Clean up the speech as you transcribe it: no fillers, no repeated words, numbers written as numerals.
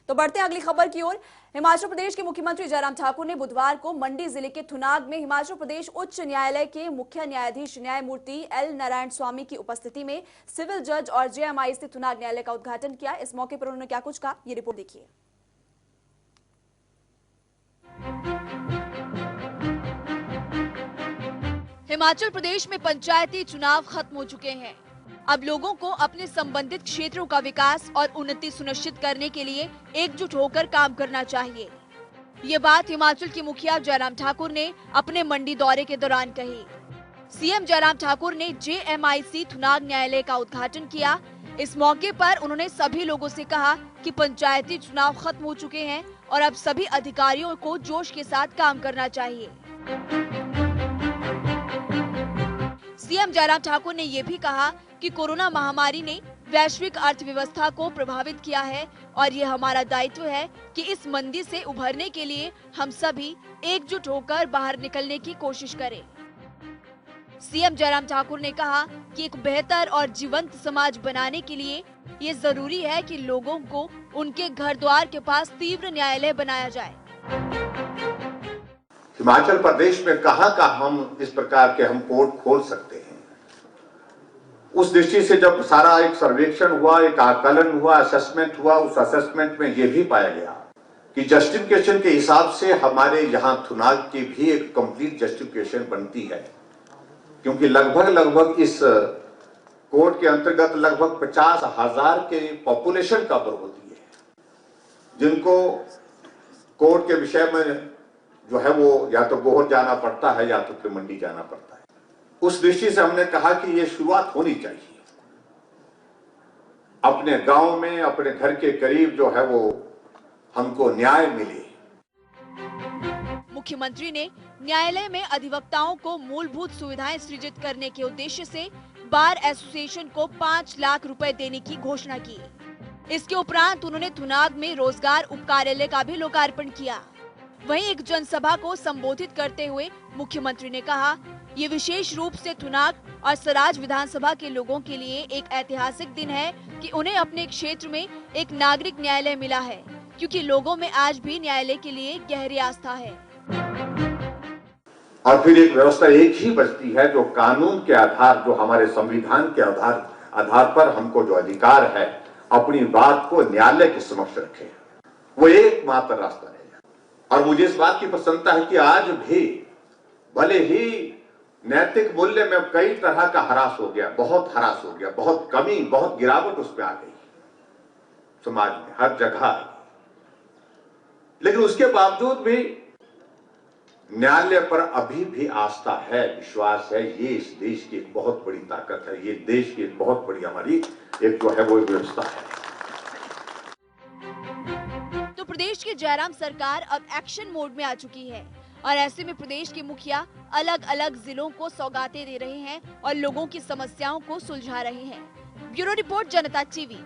तो बढ़ते हैं अगली खबर की ओर। हिमाचल प्रदेश के मुख्यमंत्री जयराम ठाकुर ने बुधवार को मंडी जिले के थुनाग में हिमाचल प्रदेश उच्च न्यायालय के मुख्य न्यायाधीश न्यायमूर्ति एल नारायण स्वामी की उपस्थिति में सिविल जज और जेएमआईसी थुनाग न्यायालय का उद्घाटन किया। इस मौके पर उन्होंने क्या कुछ कहा, ये रिपोर्ट देखिए। हिमाचल प्रदेश में पंचायती चुनाव खत्म हो चुके हैं। अब लोगों को अपने संबंधित क्षेत्रों का विकास और उन्नति सुनिश्चित करने के लिए एकजुट होकर काम करना चाहिए। ये बात हिमाचल के मुखिया जयराम ठाकुर ने अपने मंडी दौरे के दौरान कही। सीएम जयराम ठाकुर ने जेएमआईसी थुनाग न्यायालय का उद्घाटन किया। इस मौके पर उन्होंने सभी लोगों से कहा कि पंचायती चुनाव खत्म हो चुके हैं और अब सभी अधिकारियों को जोश के साथ काम करना चाहिए। सीएम जयराम ठाकुर ने ये भी कहा कि कोरोना महामारी ने वैश्विक अर्थव्यवस्था को प्रभावित किया है और ये हमारा दायित्व है कि इस मंदी से उभरने के लिए हम सभी एकजुट होकर बाहर निकलने की कोशिश करें। सीएम जयराम ठाकुर ने कहा कि एक बेहतर और जीवंत समाज बनाने के लिए ये जरूरी है कि लोगों को उनके घर द्वार के पास तीव्र न्यायालय बनाया जाए। हिमाचल प्रदेश में कहां का हम इस प्रकार के हम कोर्ट खोल सकते हैं, उस दृष्टि से जब सारा एक सर्वेक्षण हुआ, एक आकलन हुआ, असेसमेंट हुआ, उस असेसमेंट में यह भी पाया गया कि जस्टिफिकेशन के हिसाब से हमारे यहाँ थुनाग की भी एक कंप्लीट जस्टिफिकेशन बनती है, क्योंकि लगभग इस कोर्ट के अंतर्गत लगभग 50,000 के पॉपुलेशन कवर होती है, जिनको कोर्ट के विषय में जो है वो या तो गोहर जाना पड़ता है या तो फिर मंडी जाना पड़ता है। उस दृष्टि से हमने कहा कि ये शुरुआत होनी चाहिए, अपने गांव में, अपने घर के करीब जो है वो हमको न्याय मिले। मुख्यमंत्री ने न्यायालय में अधिवक्ताओं को मूलभूत सुविधाएं सृजित करने के उद्देश्य से बार एसोसिएशन को 5 लाख रुपए देने की घोषणा की। इसके उपरांत उन्होंने थुनाग में रोजगार उप कार्यालय का भी लोकार्पण किया। वहीं एक जनसभा को संबोधित करते हुए मुख्यमंत्री ने कहा, ये विशेष रूप से थुनाग और सराज विधानसभा के लोगों के लिए एक ऐतिहासिक दिन है कि उन्हें अपने क्षेत्र में एक नागरिक न्यायालय मिला है, क्योंकि लोगों में आज भी न्यायालय के लिए गहरी आस्था है। और फिर एक व्यवस्था एक ही बचती है जो कानून के आधार, जो हमारे संविधान के आधार पर हमको जो अधिकार है अपनी बात को न्यायालय के समक्ष रखे, वो एकमात्र रास्ता है। और मुझे इस बात की प्रसन्नता है कि आज भी भले ही नैतिक मूल्य में कई तरह का ह्रास हो गया, बहुत ह्रास हो गया, बहुत कमी, बहुत गिरावट उसमें आ गई समाज में, हर जगह, लेकिन उसके बावजूद भी न्यायालय पर अभी भी आस्था है, विश्वास है। ये इस देश की एक बहुत बड़ी ताकत है, ये देश की एक बहुत बड़ी हमारी एक जो है वो व्यवस्था है। तो प्रदेश की जयराम सरकार अब एक्शन मोड में आ चुकी है और ऐसे में प्रदेश के मुखिया अलग अलग जिलों को सौगातें दे रहे हैं और लोगों की समस्याओं को सुलझा रहे हैं। ब्यूरो रिपोर्ट, जनता टीवी।